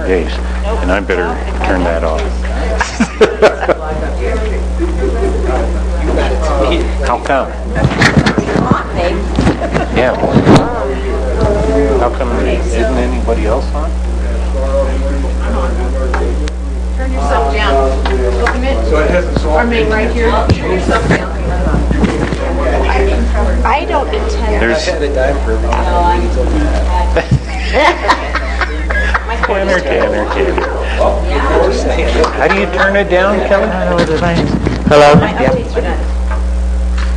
days, and I better turn that off. How come? Yeah. How come isn't anybody else on? Turn yourself down. I mean, right here. Turn yourself down. I don't intend. There's Tanner. How do you turn it down, Kelly? I don't know what the thing is. Hello?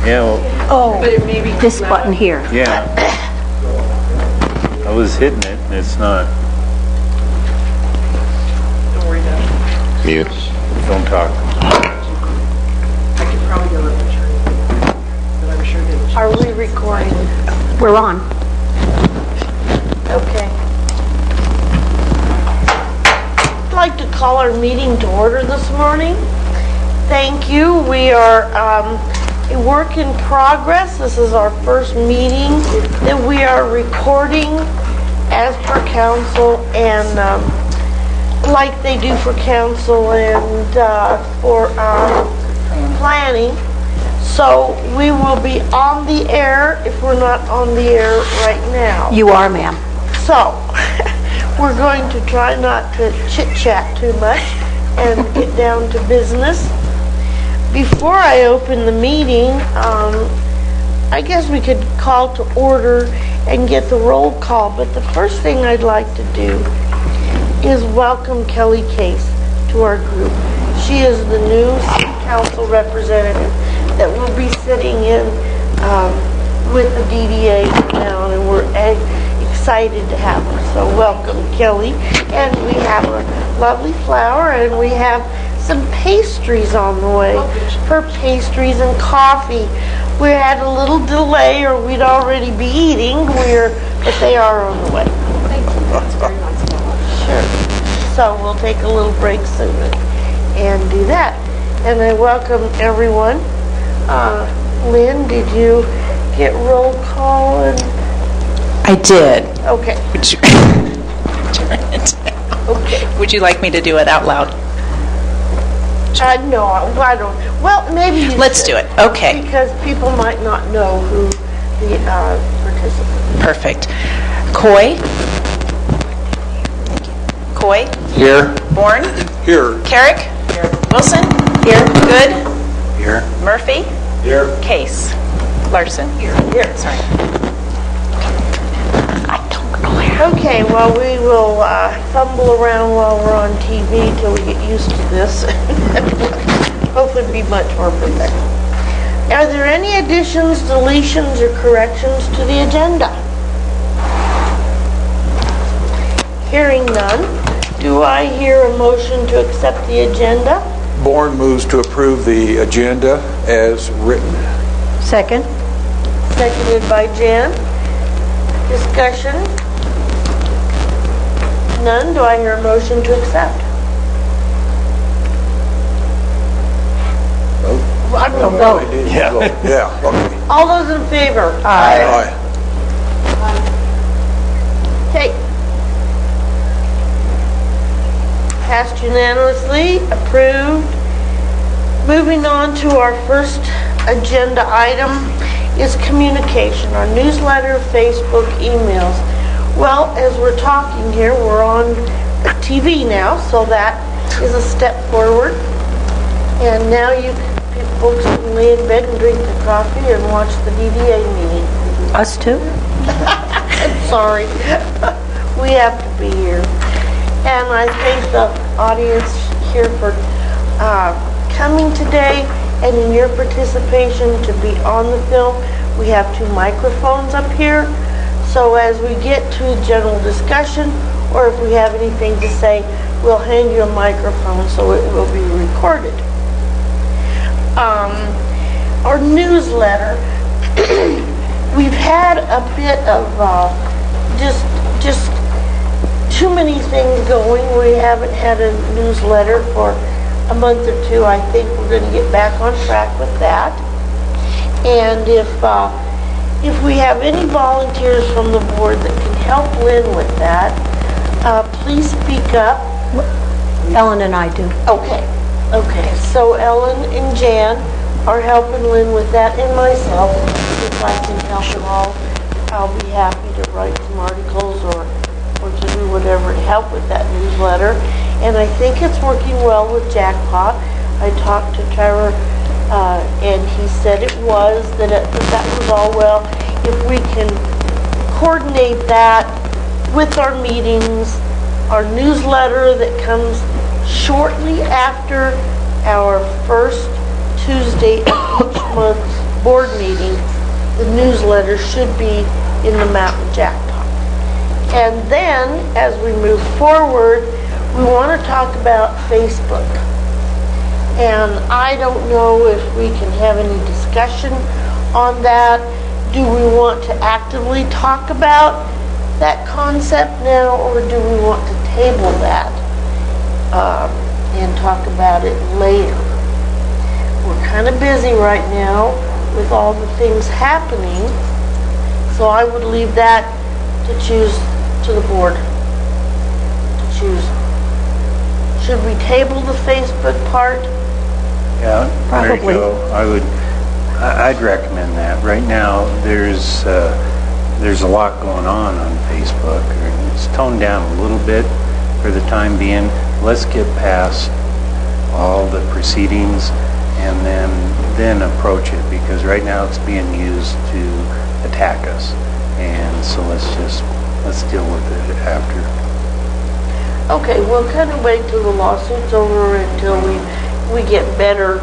Yeah, well, Oh, this button here. yeah. I was hitting it, and it's not. Don't worry about it. Mute. Don't talk. I could probably go with the tree, but I'm sure they. Are we recording? We're on. Okay. I'd like to call our meeting to order this morning. Thank you. We are a work in progress. This is our first meeting that we are recording as per council and like they do for council and for planning. So we will be on the air if we're not on the air right now. You are, ma'am. So, we're going to try not to chit-chat too much and get down to business. Before I open the meeting, I guess we could call to order and get the roll call, but the first thing I'd like to do is welcome Kelly Case to our group. She is the new city council representative that will be sitting in with the DDA now, and we're excited to have her. So welcome, Kelly. And we have a lovely flower, and we have some pastries on the way. For pastries and coffee. We had a little delay, or we'd already be eating. But they are on the way. Thank you. That's very nice. Sure. So we'll take a little break soon and do that. And I welcome everyone. Lynn, did you get roll call? I did. Okay. Would you, Okay. would you like me to do it out loud? No, I don't. Well, maybe you Let's should, do it. Okay. because people might not know who the participants. Perfect. Coy? Coy? Here. Bourne? Here. Carrick? Here. Wilson? Here. Good? Here. Murphy? Here. Case? Larson? Here. Sorry. Okay, well, we will fumble around while we're on TV till we get used to this. Hopefully it'll be much more perfect. Are there any additions, deletions, or corrections to the agenda? Hearing none, do I hear a motion to accept the agenda? Bourne moves to approve the agenda as written. Second. Seconded by Jan. Discussion? None. Do I hear a motion to accept? Vote. Yeah. Yeah, okay. All those in favor? Aye. Okay. Passed unanimously, approved. Moving on to our first agenda item is communication, our newsletter, Facebook, emails. Well, as we're talking here, we're on TV now, so that is a step forward. And now you folks can lay in bed and drink the coffee and watch the DDA meeting. Us too? Sorry, we have to be here. And I thank the audience here for coming today and in your participation to be on the film. We have 2 microphones up here. So as we get to general discussion, or if we have anything to say, we'll hand you a microphone so it will be recorded. Our newsletter, we've had a bit of just too many things going. We haven't had a newsletter for a month or 2. I think we're going to get back on track with that. And if we have any volunteers from the board that can help Lynn with that, Please speak up. Ellen and I do. Okay. So Ellen and Jan are helping Lynn with that, and myself. If I can help at all, I'll be happy to write some articles or to do whatever to help with that newsletter. And I think it's working well with Jackpot. I talked to Trevor, and he said it was, that was all well. If we can coordinate that with our meetings, our newsletter that comes shortly after our first Tuesday of each month's board meeting, the newsletter should be in the Mountain Jackpot. And then, as we move forward, we want to talk about Facebook. And I don't know if we can have any discussion on that. Do we want to actively talk about that concept now, or do we want to table that and talk about it later? We're kind of busy right now with all the things happening, so I would leave that to choose to the board to choose. Should we table the Facebook part? Yeah, there you Probably. go. I'd recommend that. Right now, there's a lot going on Facebook. It's toned down a little bit for the time being. Let's get past all the proceedings and then approach it, because right now it's being used to attack us. And so let's deal with it after. Okay, we'll kind of wait till the lawsuit's over until we get better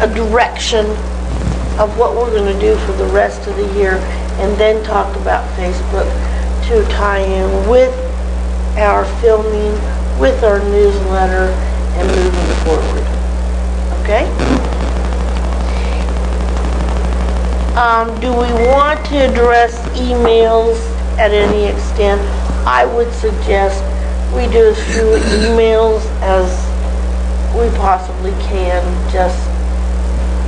a direction of what we're going to do for the rest of the year, and then talk about Facebook to tie in with our filming, with our newsletter, and moving forward. Okay? Do we want to address emails at any extent? I would suggest we do as few emails as we possibly can, just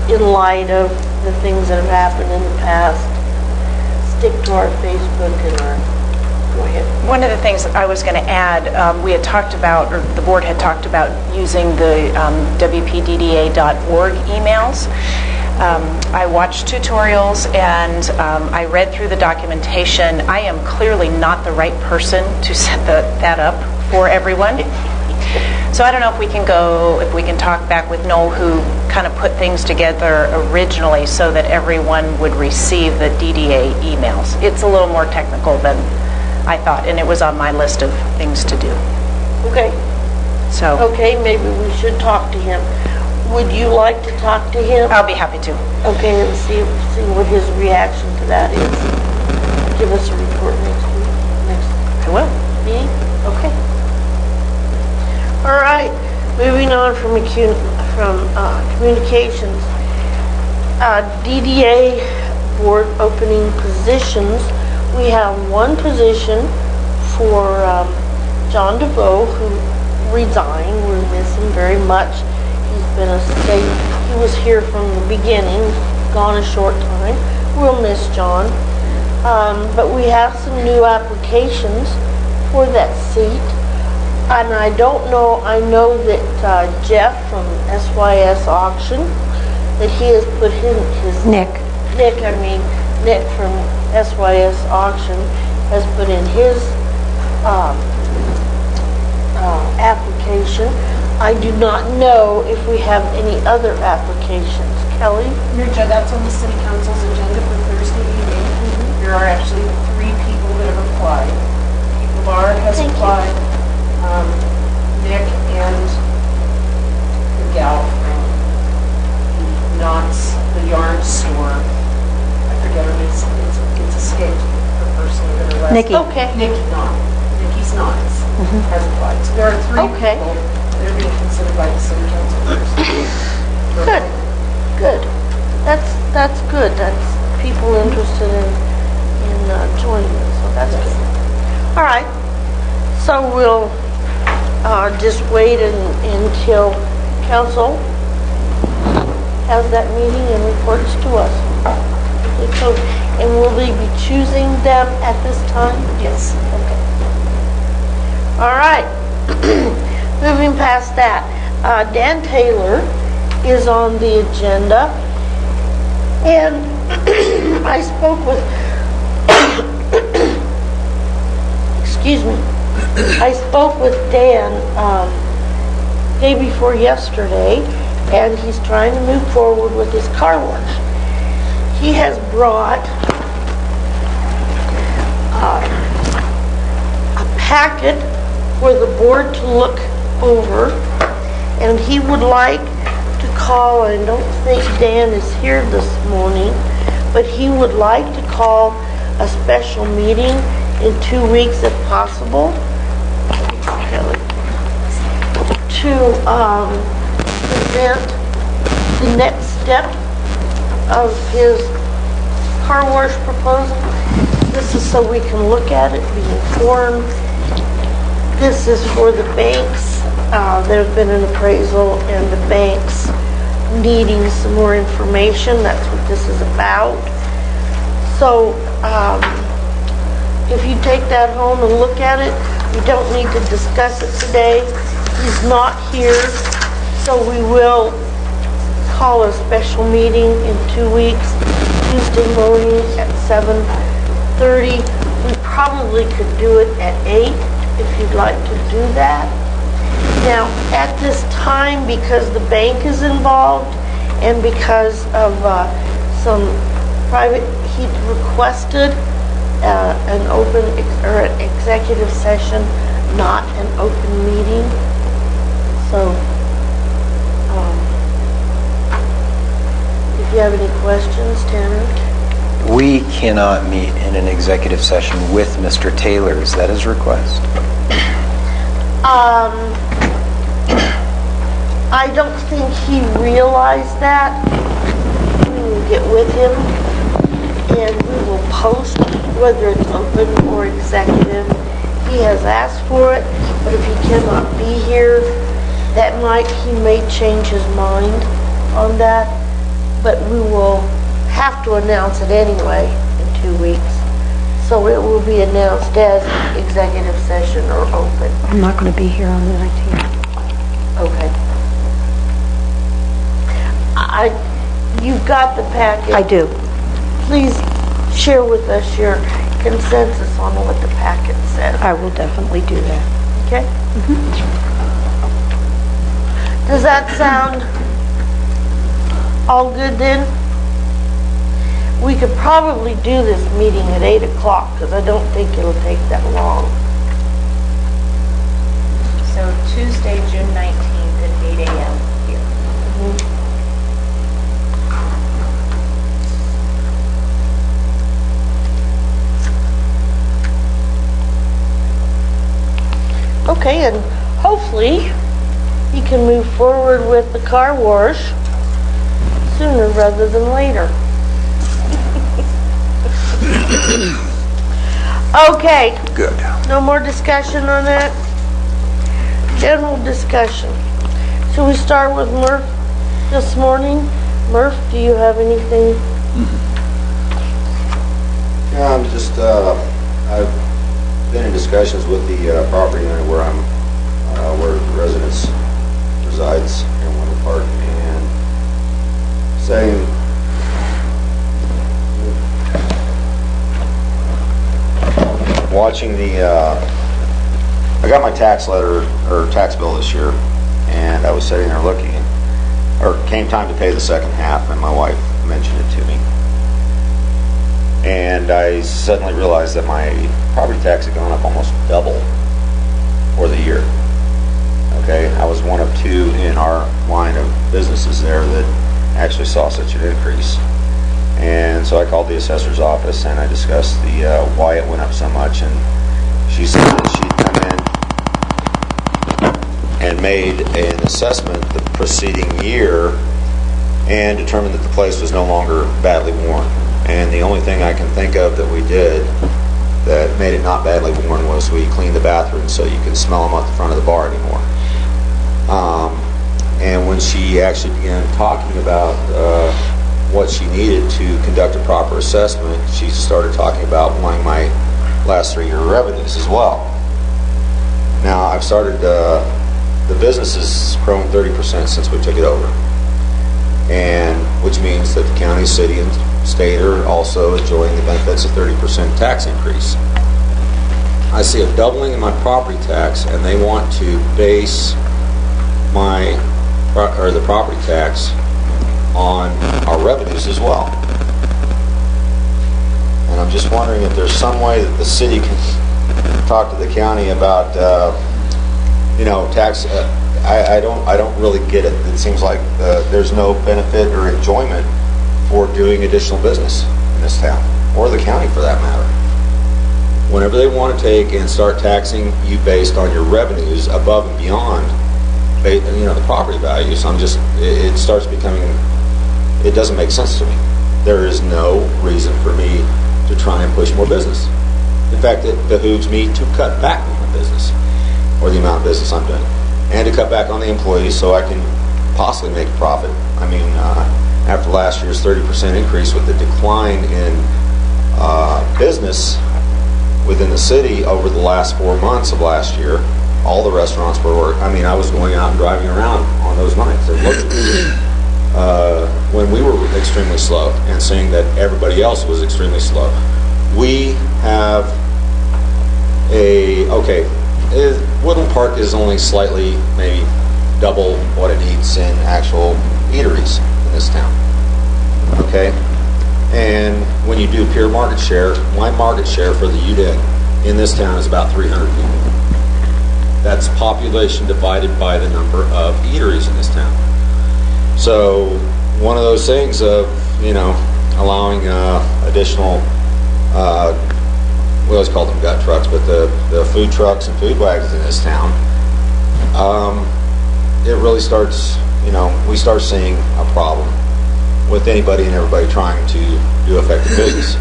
in light of the things that have happened in the past. Stick to our Facebook and our, go ahead. One of the things I was going to add, we had talked about, or the board had talked about using the WPDDA.org emails. I watched tutorials and I read through the documentation. I am clearly not the right person to set that up for everyone. So I don't know if we can talk back with Noel, who kind of put things together originally so that everyone would receive the DDA emails. It's a little more technical than I thought, and it was on my list of things to do. Okay. So Okay, maybe we should talk to him. Would you like to talk to him? I'll be happy to. Okay, and see what his reaction to that is. Give us a report next I will. meeting? Okay. All right, moving on from communications. DDA board opening positions. We have one position for John DeVoe, who resigned. We miss him very much. He's been he was here from the beginning, gone a short time. We'll miss John. But we have some new applications for that seat. And I don't know, I know that Jeff from SYS Auction, that he has put his Nick from SYS Auction has put in his application. I do not know if we have any other applications. Kelly? That's on the city council's agenda for Thursday evening. There are actually 3 people that have applied. Pete Labar has Thank you. applied, Nick and the gal from the Knott's, the yarn store. I forget her name, it's escaped her person that arrested. Nikki. Okay. Nikki's Knott's has applied. So there are 3 Okay. people that are being considered by the city council Thursday. Good. That's good. That's people interested in joining us, so that's good. All right. So we'll just wait until council has that meeting and reports to us. And will they be choosing them at this time? Yes. Okay. All right. Moving past that, Dan Taylor is on the agenda, and I spoke with, excuse me, I spoke with Dan day before yesterday, and he's trying to move forward with his car wash. He has brought a packet for the board to look over, and he would like to call, I don't think Dan is here this morning, but he would like to call a special meeting in 2 weeks if possible to present the next step of his car wash proposal. This is so we can look at it, be informed. This is for the banks. There's been an appraisal and the banks needing some more information. That's what this is about. So if you take that home and look at it, we don't need to discuss it today. He's not here, so we will call a special meeting in 2 weeks, Tuesday morning at 7:30. We probably could do it at 8 if you'd like to do that. Now, at this time, because the bank is involved and because of some private, he requested an open or an executive session, not an open meeting. So, if you have any questions, Tanner? We cannot meet in an executive session with Mr. Taylor. Is that his request? I don't think he realized that. We will get with him and we will post whether it's open or executive. He has asked for it, but if he cannot be here that night, he may change his mind on that. But we will have to announce it anyway in 2 weeks. So it will be announced as executive session or open. I'm not going to be here on the 19th. Okay. You've got the packet. I do. Please share with us your consensus on what the packet says. I will definitely do that. Okay? Does that sound all good then? We could probably do this meeting at 8 o'clock because I don't think it'll take that long. So Tuesday, June 19th at 8 a.m. here. Okay, and hopefully he can move forward with the car wash sooner rather than later. Okay. Good. No more discussion on that? General discussion. So we start with Murph this morning. Murph, do you have anything? Yeah, I'm just, I've been in discussions with the property owner where where the residence resides here in Woodland Park, and saying, watching I got my tax letter, or tax bill this year, and I was sitting there looking, or came time to pay the second half, and my wife mentioned it to me. And I suddenly realized that my property tax had gone up almost double for the year. Okay, I was one of two in our line of businesses there that actually saw such an increase. And so I called the assessor's office and I discussed the why it went up so much, and she said that she'd come in and made an assessment the preceding year and determined that the place was no longer badly worn. And the only thing I can think of that we did that made it not badly worn was we cleaned the bathrooms so you could smell them at the front of the bar anymore. And when she actually began talking about what she needed to conduct a proper assessment, she started talking about wanting my last 3-year revenues as well. Now, I've started, the business has grown 30% since we took it over. And which means that the county, city, and state are also enjoying the benefits of 30% tax increase. I see a doubling in my property tax, and they want to base the property tax on our revenues as well. And I'm just wondering if there's some way that the city can talk to the county about, tax. I don't really get it. It seems like there's no benefit or enjoyment for doing additional business in this town, or the county for that matter. Whenever they want to take and start taxing you based on your revenues above and beyond, the property values, it starts becoming, it doesn't make sense to me. There is no reason for me to try and push more business. In fact, it behooves me to cut back on my business, or the amount of business I'm doing, and to cut back on the employees so I can possibly make a profit. I mean, after last year's 30% increase with the decline in business within the city over the last 4 months of last year, all the restaurants were, I was going out and driving around on those nights and looking when we were extremely slow and seeing that everybody else was extremely slow. We have Woodland Park is only slightly, maybe double what it needs in actual eateries in this town. Okay? And when you do pure market share, my market share for the UDEG in this town is about 300 people. That's population divided by the number of eateries in this town. So one of those things of, allowing additional, we always call them gut trucks, but the food trucks and food wagons in this town, it really starts, we start seeing a problem with anybody and everybody trying to do effective business.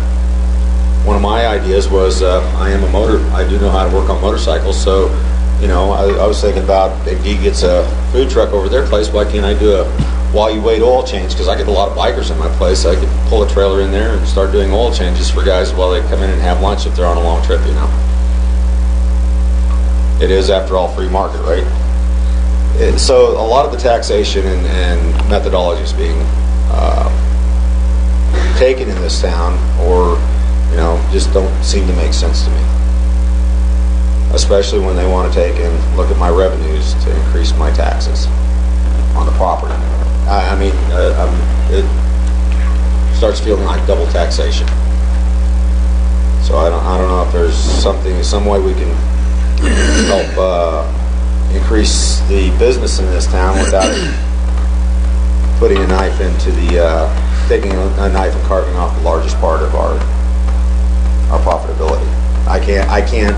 One of my ideas was, I do know how to work on motorcycles, so, I was thinking about if he gets a food truck over their place, why can't I do a while you wait oil change? Because I get a lot of bikers in my place. I could pull a trailer in there and start doing oil changes for guys while they come in and have lunch if they're on a long trip, It is, after all, free market, right? So a lot of the taxation and methodology is being taken in this town, or just don't seem to make sense to me. Especially when they want to take and look at my revenues to increase my taxes on the property. It starts feeling like double taxation. So I don't know if there's some way we can help increase the business in this town without putting a knife into taking a knife and carving off the largest part of our profitability. I can't,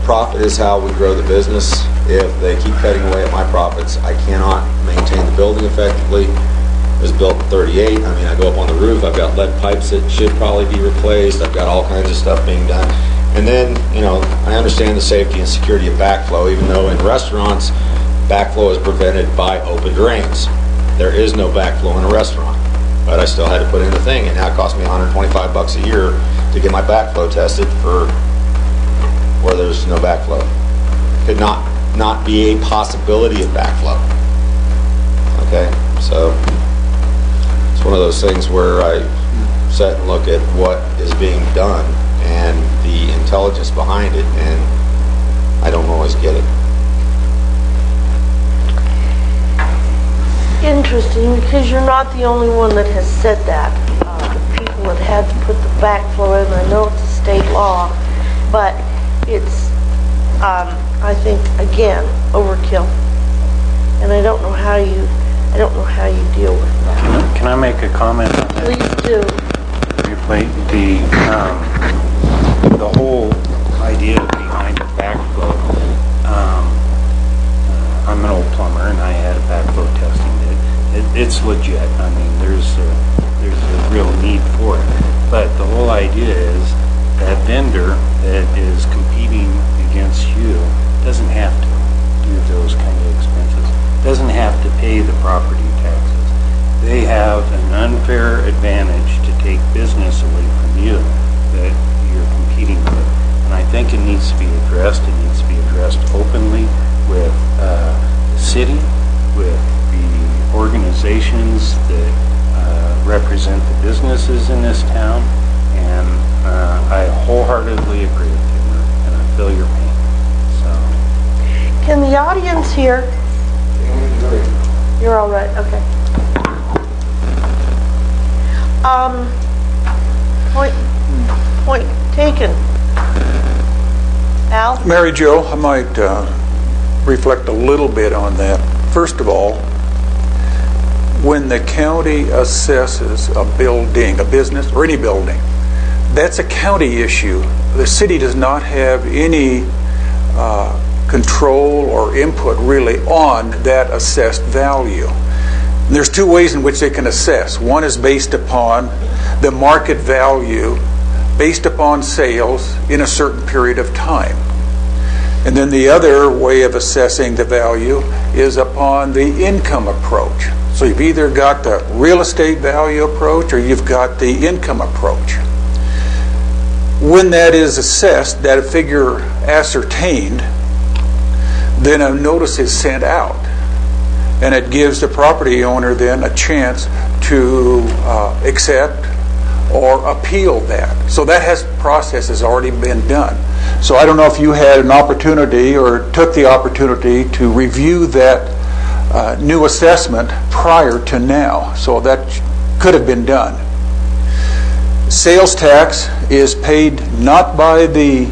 profit is how we grow the business. If they keep cutting away at my profits, I cannot maintain the building effectively. It was built in 38. I go up on the roof, I've got lead pipes that should probably be replaced. I've got all kinds of stuff being done. And then, I understand the safety and security of backflow, even though in restaurants, backflow is prevented by open drains. There is no backflow in a restaurant, but I still had to put in the thing, and now it cost me $125 a year to get my backflow tested for where there's no backflow. Could not be a possibility of backflow. Okay, so it's one of those things where I sit and look at what is being done and the intelligence behind it, and I don't always get it. Interesting, because you're not the only one that has said that. People that had to put the backflow in, I know it's a state law, but it's, I think, again, overkill. And I don't know how you deal with that. Can I make a comment on that? Please do. The whole idea behind the backflow, I'm an old plumber and I had a backflow testing. It's legit. There's a real need for it. But the whole idea is that vendor that is competing against you doesn't have to do those kind of expenses, doesn't have to pay the property taxes. They have an unfair advantage to take business away from you that you're competing with. And I think it needs to be addressed. It needs to be addressed city, with the organizations that represent the businesses in this town, and I wholeheartedly agree with you, and I feel your pain. So, Can the audience hear? You're all right, okay. Point taken. Al? Mary Jo, I might reflect a little bit on that. First of all, when the county assesses a building, a business, or any building, that's a county issue. The city does not have any control or input really on that assessed value. And there's two ways in which they can assess. One is based upon the market value based upon sales in a certain period of time. And then the other way of assessing the value is upon the income approach. So you've either got the real estate value approach or you've got the income approach. When that is assessed, that figure ascertained, then a notice is sent out. And it gives the property owner then a chance to accept or appeal that. So that process has already been done. So I don't know if you had an opportunity or took the opportunity to review that new assessment prior to now. So that could have been done. Sales tax is paid not by the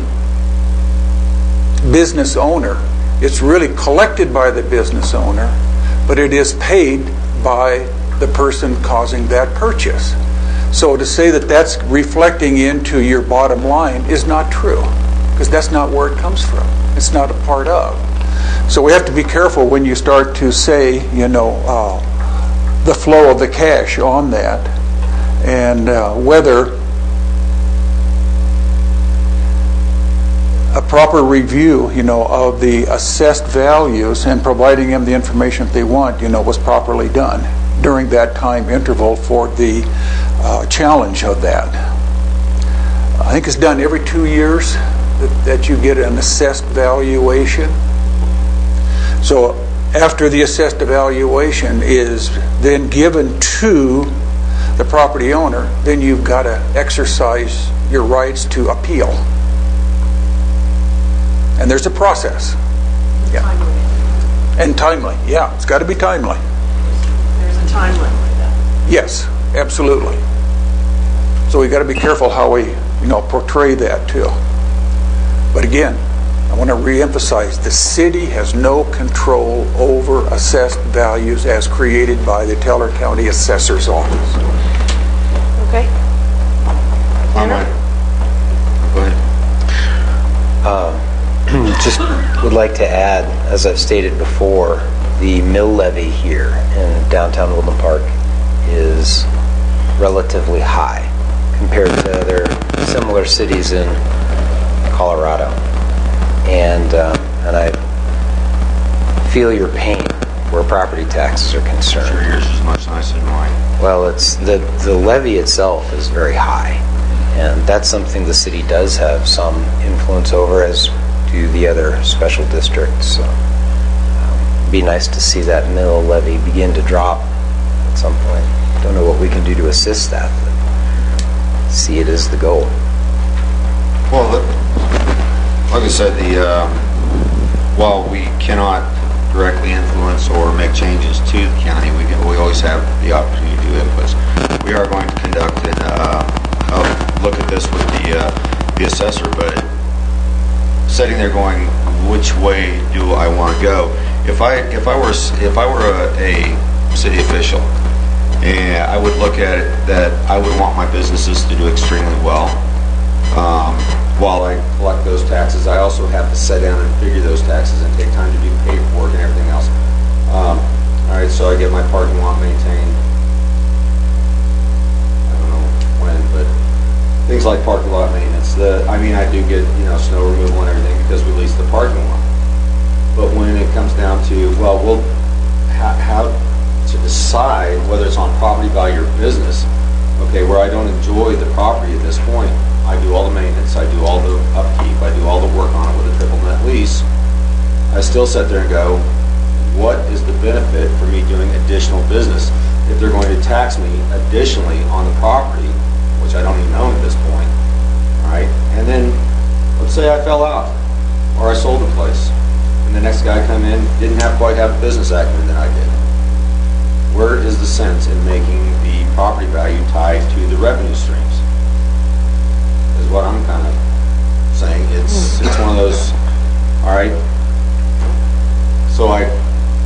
business owner. It's really collected by the business owner, but it is paid by the person causing that purchase. So to say that that's reflecting into your bottom line is not true, because that's not where it comes from. It's not a part of. So we have to be careful when you start to say, the flow of the cash on that, and whether a proper review, of the assessed values and providing them the information that they want, was properly done during that time interval for the challenge of that. I think it's done every 2 years that you get an assessed valuation. So after the assessed evaluation is then given to the property owner, then you've got to exercise your rights to appeal. And there's a process. Yeah. Timely. And timely. Yeah, it's got to be timely. There's a time limit then. Yes, absolutely. So we got to be careful how we, portray that too. But again, I want to reemphasize, the city has no control over assessed values as created by the Teller County Assessor's Office. Okay. Go ahead. Just would like to add, as I've stated before, the mill levy here in downtown Woodland Park is relatively high compared to other similar cities in Colorado. And I feel your pain where property taxes are concerned. Sure, yours is much nicer than mine. Well, it's the levy itself is very high, and that's something the city does have some influence over, as do the other special districts. So, it'd be nice to see that mill levy begin to drop at some point. Don't know what we can do to assist that, but see it as the goal. Well, like I said, while we cannot directly influence or make changes to the county, we always have the opportunity to do inputs. We are going to conduct a look at this with the assessor, but sitting there going, which way do I want to go? If I were a city official, and I would look at it that I would want my businesses to do extremely well. While I collect those taxes, I also have to sit down and figure those taxes and take time to do paperwork and everything else. All right, so I get my parking lot maintained. I don't know when, but things like parking lot maintenance. I do get snow removal and everything because we lease the parking lot. But when it comes down to we'll how to decide whether it's on property value or business. Okay, where I don't enjoy the property at this point, I do all the maintenance, I do all the upkeep, I do all the work on it with a triple net lease. I still sit there and go, what is the benefit for me doing additional business? If they're going to tax me additionally on the property, which I don't even own at this point, all right? And then, let's say I fell out, or I sold the place, and the next guy come in, didn't quite have business acumen that I did. Where is the sense in making the property value tied to the revenue streams? Is what I'm kind of saying. It's one of those, all right, so I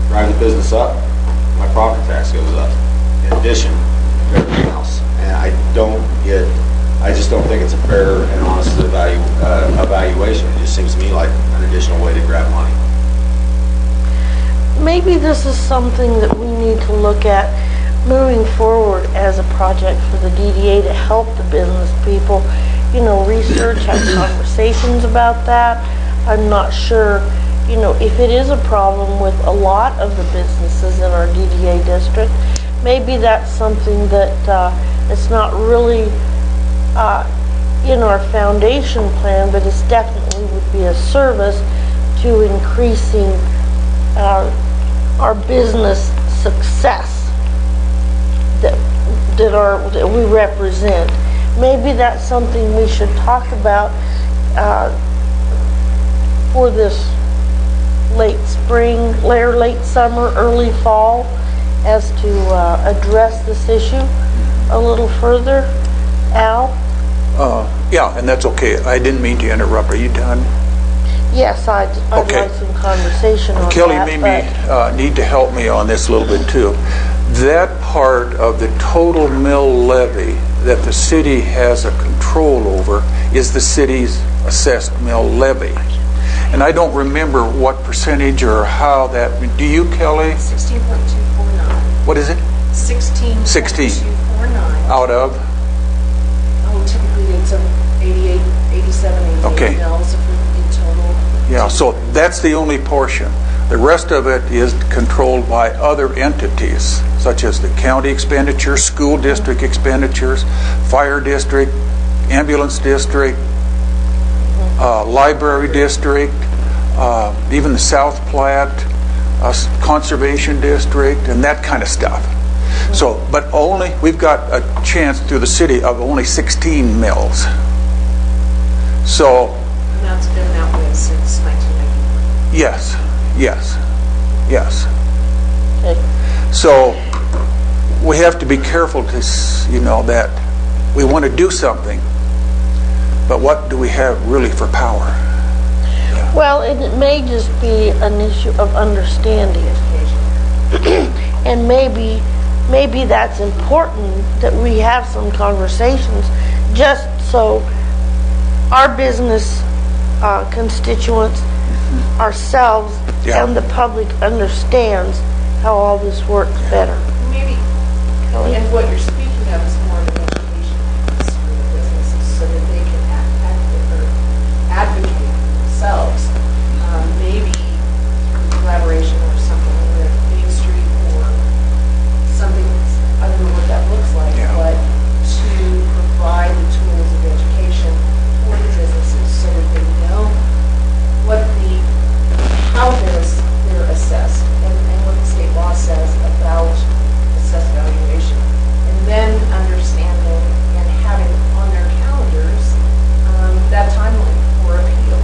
drive the business up, my property tax goes up in addition to everything else. And I just don't think it's a fair and honest evaluation. It just seems to me like an additional way to grab money. Maybe this is something that we need to look at moving forward as a project for the DDA to help the business people. You know, research, have conversations about that. I'm not sure, you know, if it is a problem with a lot of the businesses in our DDA district, maybe that's something that it's not really in our foundation plan, but it's definitely would be a service to increasing our business success that we represent. Maybe that's something we should talk about for this late spring, late summer, early fall, as to address this issue a little further. Al? Yeah, and that's okay. I didn't mean to interrupt. Are you done? Yes, I'd Okay. like some conversation on Kelly that. may need to help me on this a little bit too. That part of the total mill levy that the city has a control over is the city's assessed mill levy. And I don't remember what percentage or how that, do you, Kelly? 16.249. What is it? 16. 16. Out of? Oh, typically it's 88, 87, 88 Okay. mils if we in total. Yeah, so that's the only portion. The rest of it is controlled by other entities, such as the county expenditures, school district expenditures, fire district, ambulance district, library district, even the South Platte, conservation district, and that kind of stuff. So, but only, we've got a chance through the city of only 16 mills. So, And that's been that way since 1990. yes. Okay. So we have to be careful to, that we want to do something, but what do we have really for power? Well, it may just be an issue of understanding. And maybe that's important that we have some conversations just so our business constituents, ourselves, Yeah. and the public understands how all this works better. Maybe, and what you're speaking of is more of an education piece for the businesses so that they can advocate for themselves. Maybe through collaboration or something with Main Street or something, I don't know what that looks like, Yeah. but to provide the tools of education for the businesses so that they know how they're assessed and what the state law says about assessed valuation. And then understanding and having on their calendars that timeline for appeal.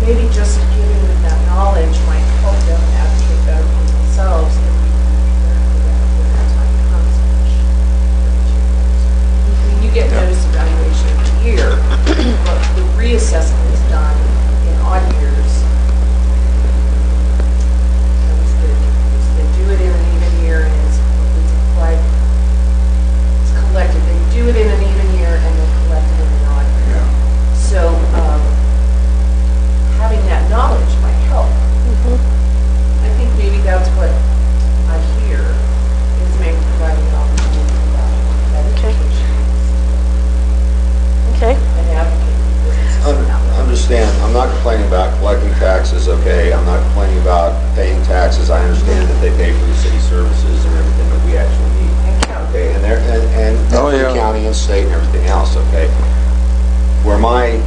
Maybe just giving them that knowledge might help them advocate better for themselves and be prepared for that when that time comes. I mean, you get notice evaluation every year, but the reassessment is done in odd years. They do it in an even year and it's applied, it's collected. They do it in an even year and they collect it in an odd year. So having that knowledge might help. I think maybe that's what I hear is maybe providing an opportunity for that education. Okay? And advocate for businesses. Understand, I'm not complaining about collecting taxes, okay? I'm not complaining about paying taxes. I understand that they pay for the city services and everything that we actually need. And county. Okay, and Oh, the yeah. county and state and everything else, okay? Where my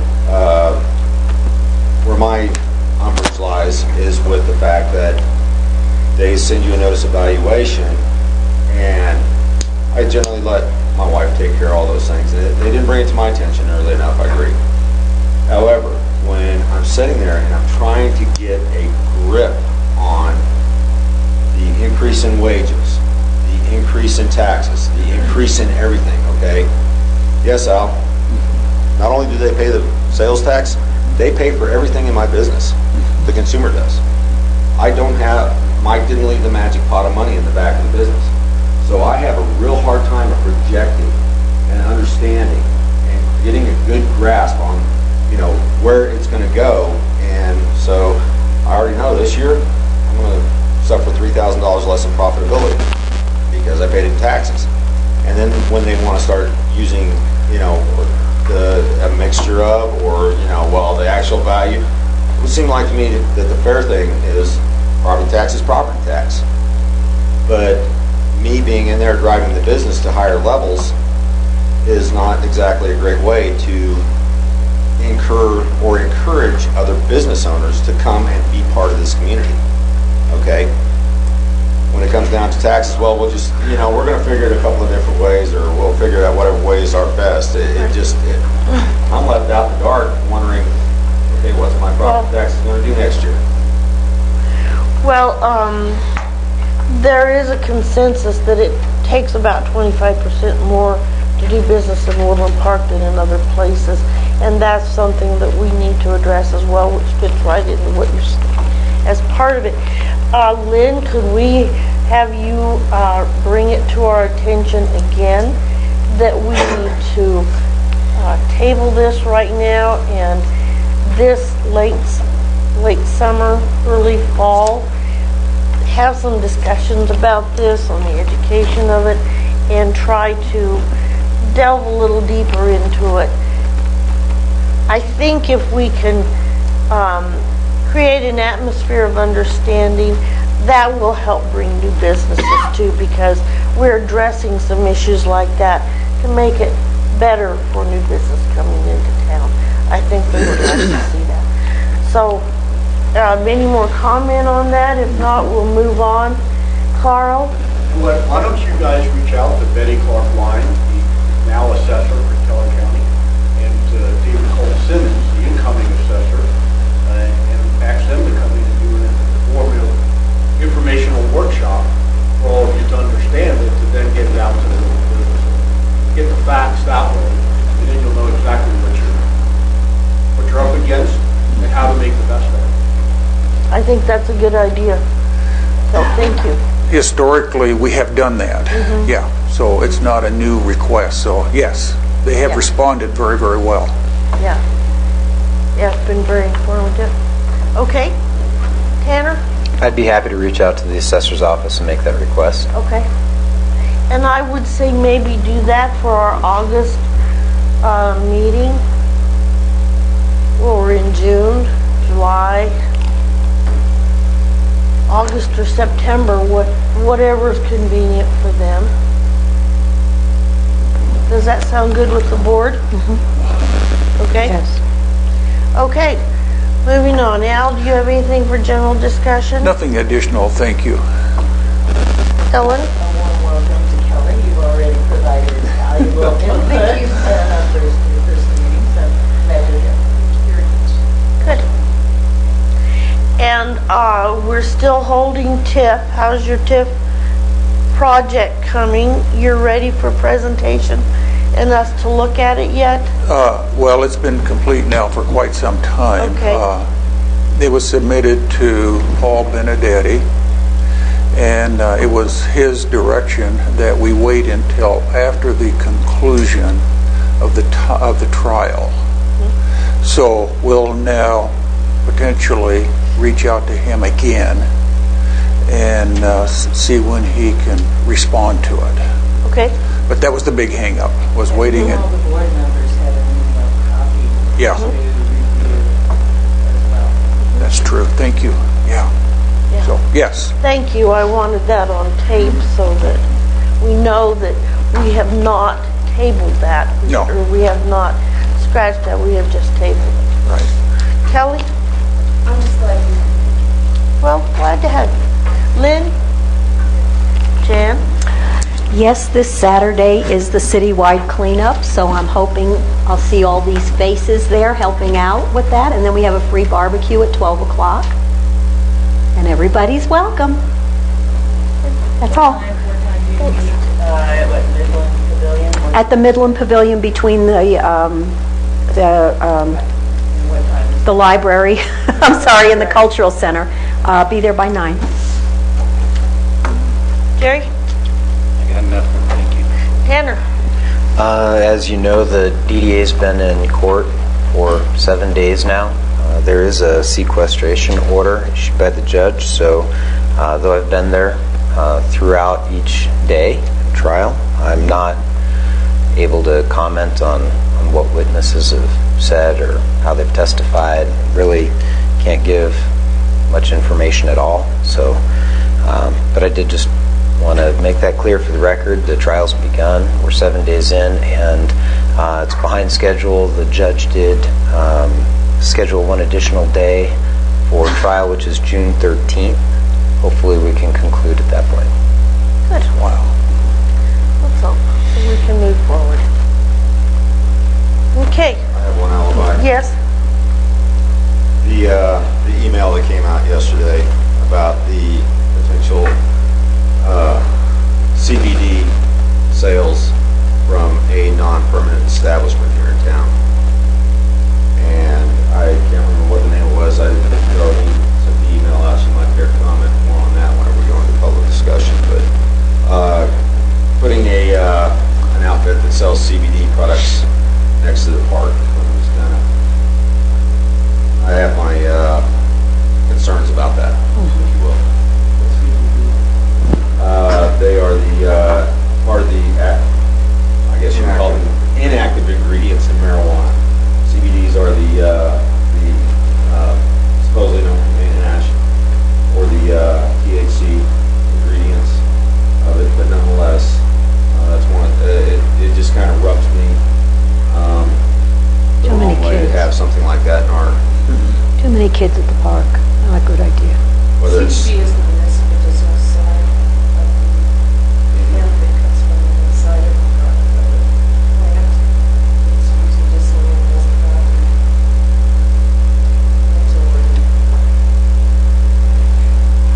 umbrage challenge lies is with the fact that they send you a notice of valuation, and I generally let my wife take care of all those things. They didn't bring it to my attention early enough, I agree. However, when I'm sitting there and I'm trying to get a grip on the increase in wages, the increase in taxes, the increase in everything, okay? Yes, Al, not only do they pay the sales tax, they pay for everything in my business. The consumer does. Mike didn't leave the magic pot of money in the back of the business. So I have a real hard time of projecting and understanding and getting a good grasp on, where it's going to go. And so I already know this year I'm going to suffer $3,000 less in profitability because I paid it in taxes. And then when they want to start using, a mixture of, or, the actual value, it would seem like to me that the fair thing is property tax is property tax. But me being in there driving the business to higher levels is not exactly a great way to incur or encourage other business owners to come and be part of this community. Okay? When it comes down to taxes, well, we'll just, we're going to figure it a couple of different ways, or we'll figure out whatever ways are best. I'm left out in the dark wondering, okay, what's my property taxes going to do next year? Well, there is a consensus that it takes about 25% more to do business in Woodland Park than in other places, and that's something that we need to address as well, which fits right into what you're saying as part of it. Lynn, could we have you bring it to our attention again that we need to table this right now, and this late summer, early fall, have some discussions about this on the education of it, and try to delve a little deeper into it. I think if we can create an atmosphere of understanding, that will help bring new businesses too, because we're addressing some issues like that to make it better for new business coming into town. I think they would like to see that. So, any more comment on that? If not, we'll move on. Carl? Why don't you guys reach out to Betty Clark Wine, the now assessor for Keller County, and to David Cole Simmons, the incoming assessor, and ask them to come in and do an informative informational workshop for all of you to understand it, to then get it out to the business. Get the facts that way, and then you'll know exactly what you're up against and how to make the best of it. I think that's a good idea. So thank you. Historically, we have done that. Yeah, so it's not a new request. So yes, they have responded very, very well. Yeah. Yeah, it's been very informative. Okay. Tanner? I'd be happy to reach out to the assessor's office and make that request. Okay. And I would say maybe do that for our August meeting. Well, we're in June, July, August or September, whatever is convenient for them. Does that sound good with the board? Okay? Yes. Okay. Moving on. Al, do you have anything for general discussion? Nothing additional, thank you. Ellen? A warm welcome to Kelly. You've already provided valuable input on our first meeting, so glad you're here. Good. And we're still holding TIF. How's your TIF project coming? You're ready for presentation and us to look at it yet? Well, it's been complete now for quite some time. Okay. It was submitted to Paul Benedetti, and it was his direction that we wait until after the conclusion of the trial. So we'll now potentially reach out to him again and see when he can respond to it. Okay. But that was the big hang-up, was waiting. All the board members had an email copy Yeah. to review as well. That's true. Thank you. Yeah. So, yes. Thank you. I wanted that on tape so that we know that we have not tabled that. No. Or we have not scratched that. We have just tabled it. Right. Kelly? I'm just glad you Well, glad to have you. Lynn? Jan? Yes, this Saturday is the citywide cleanup, so I'm hoping I'll see all these faces there helping out with that. And then we have a free barbecue at 12 o'clock. And everybody's welcome. That's all. What time do you meet? Midland Pavilion? At the Midland Pavilion between What time is the library, I'm sorry, and the cultural center. Be there by 9. Jerry? I got nothing, thank you. Tanner? As you know, the DDA's been in court for 7 days now. There is a sequestration order issued by the judge, so though I've been there throughout each day of trial, I'm not able to comment on what witnesses have said or how they've testified. Really can't give much information at all. So, but I did just want to make that clear for the record. The trial's begun. We're 7 days in, and it's behind schedule. The judge did schedule one additional day for trial, which is June 13th. Hopefully we can conclude at that point. Good. Wow. That's all. So we can move forward. Okay. I have one alibi. Yes? The email that came out yesterday about the potential CBD sales from a non-permanent establishment here in town. And I can't remember what the name was. I didn't know he sent the email out. She might care to comment more on that whenever we go into public discussion. But putting an outfit that sells CBD products next to the park was kind of, I have my concerns about that, if you will. They are the part of the, I guess you would call them inactive ingredients in marijuana. CBDs are the supposedly don't contain hash or the THC ingredients of it, but nonetheless, that's one. It just kind of rubs me the Too many wrong way to kids. have something like that in our. Too many kids at the park. Not a good idea. Whether it's CBD is the medicinal side of the hemp that comes from the inside of the plant. It's used medicinally and doesn't have the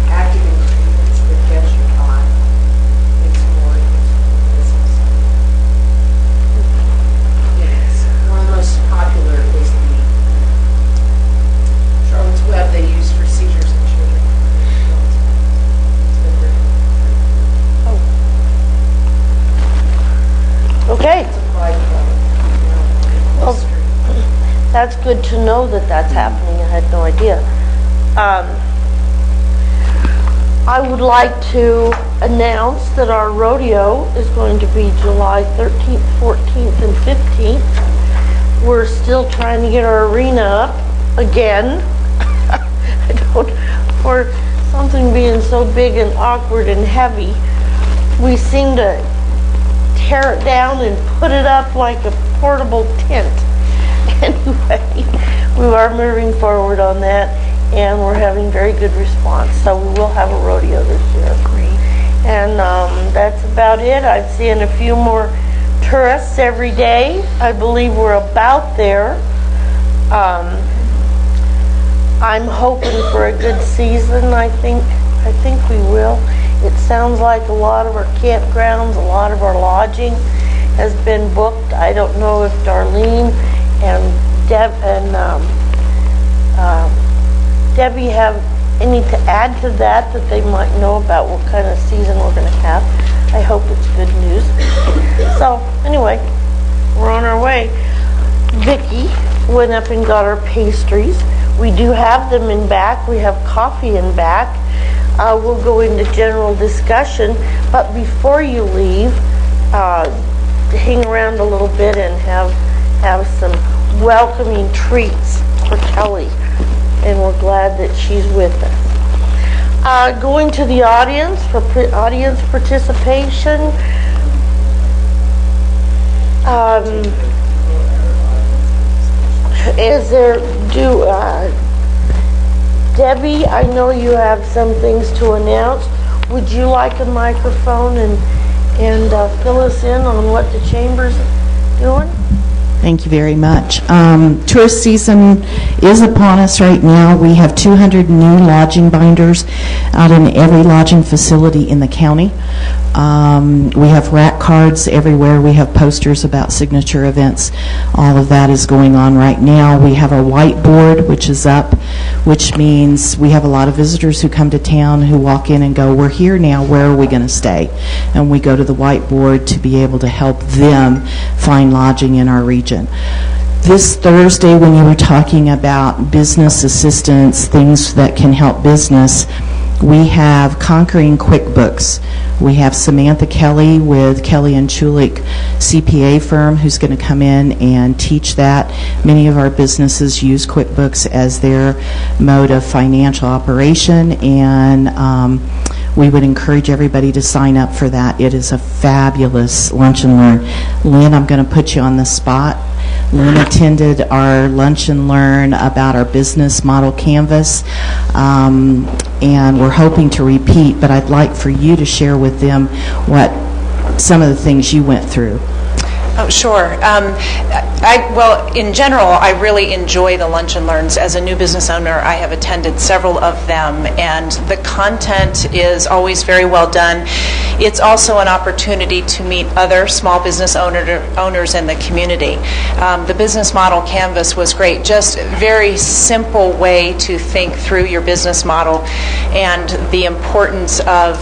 active ingredients that get you high. It's more medicinal side. Yes, one of the most popular is the Charlotte's Web they use for seizures in children. It's been very, Okay. it's a byproduct, you know, Well, industry. That's good to know that that's happening. I had no idea. I would like to announce that our rodeo is going to be July 13th, 14th, and 15th. We're still trying to get our arena up again. I don't, for something being so big and awkward and heavy, we seem to tear it down and put it up like a portable tent. Anyway, we are moving forward on that, and we're having very good response. So we will have a rodeo this year. Great. And that's about it. I'm seeing a few more tourists every day. I believe we're about there. I'm hoping for a good season. I think we will. It sounds like a lot of our campgrounds, a lot of our lodging has been booked. I don't know if Darlene and Debbie have any to add to that they might know about what kind of season we're going to have. I hope it's good news. So anyway, we're on our way. Vicki went up and got our pastries. We do have them in back. We have coffee in back. We'll go into general discussion, but before you leave, hang around a little bit and have some welcoming treats for Kelly, and we're glad that she's with us. Going to the audience for audience participation. Is there Debbie, I know you have some things to announce. Would you like a microphone and fill us in on what the chamber's doing? Thank you very much. Tourist season is upon us right now. We have 200 new lodging binders out in every lodging facility in the county. We have rack cards everywhere. We have posters about signature events. All of that is going on right now. We have a whiteboard, which is up, which means we have a lot of visitors who come to town who walk in and go, we're here now, where are we going to stay? And we go to the whiteboard to be able to help them find lodging in our region. This Thursday, when you were talking about business assistance, things that can help business, we have Conquering QuickBooks. We have Samantha Kelly with Kelly and Chulik CPA firm who's going to come in and teach that. Many of our businesses use QuickBooks as their mode of financial operation, and we would encourage everybody to sign up for that. It is a fabulous lunch and learn. Lynn, I'm going to put you on the spot. Lynn attended our lunch and learn about our business model canvas, and we're hoping to repeat, but I'd like for you to share with them what some of the things you went through. Oh, sure. Well, in general, I really enjoy the lunch and learns. As a new business owner, I have attended several of them, and the content is always very well done. It's also an opportunity to meet other small business owners in the community. The business model canvas was great. Just a very simple way to think through your business model and the importance of